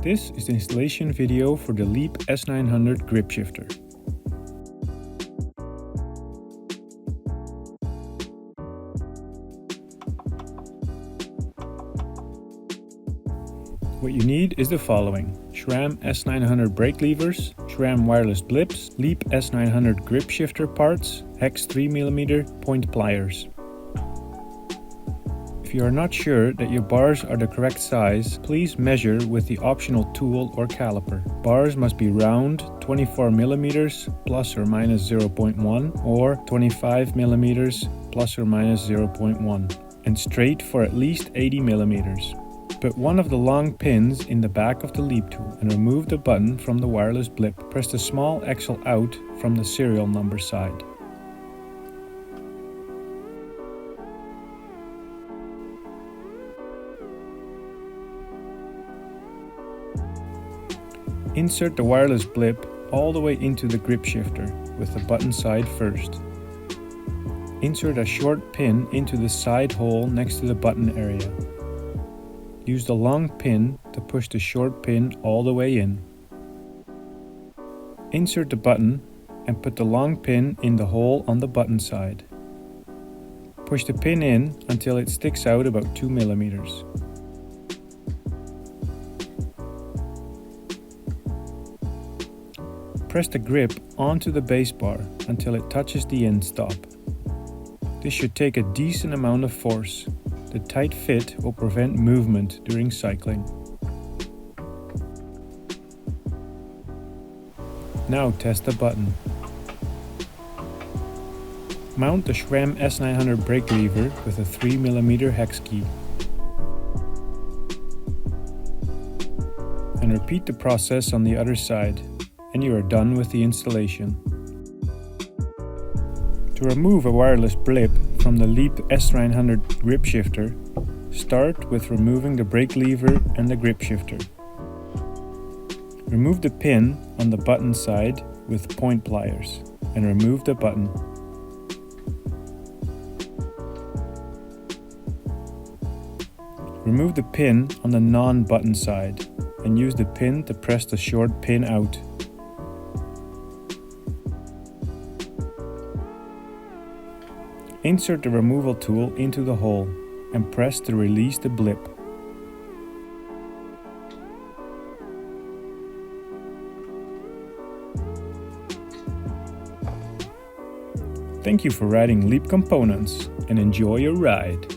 This is the installation video for the LAKEY S900 Grip Shifter. What you need is the following: Sram S900 brake levers, Sram Wireless Blips, LAKEY S900 Grip Shifter parts, hex 3mm point pliers. If you are not sure that your bars are the correct size, please measure with the optional tool or caliper. Bars must be round, 24mm plus or minus 0.1 or 25mm plus or minus 0.1, and straight for at least 80mm. Put one of the long pins in the back of the LAKEY tool and remove the button from the wireless blip. Press the small axle out from the serial number side. Insert the wireless blip all the way into the grip shifter with the button side first. Insert a short pin into the side hole next to the button area. Use the long pin to push the short pin all the way in. Insert the button and put the long pin in the hole on the button side. Push the pin in until it sticks out about 2mm. Press the grip onto the base bar until it touches the end stop. This should take a decent amount of force. The tight fit will prevent movement during cycling. Now test the button. Mount the Sram S900 brake lever with a 3mm hex key. And repeat the process on the other side, and you are done with the installation. To remove a wireless blip from the LAKEY S900 Grip Shifter, start with removing the brake lever and the grip shifter. Remove the pin on the button side with point pliers and remove the button. Remove the pin on the non-button side and use the pin to press the short pin out. Insert the removal tool into the hole and press to release the blip. Thank you for riding LAKEY components and enjoy your ride.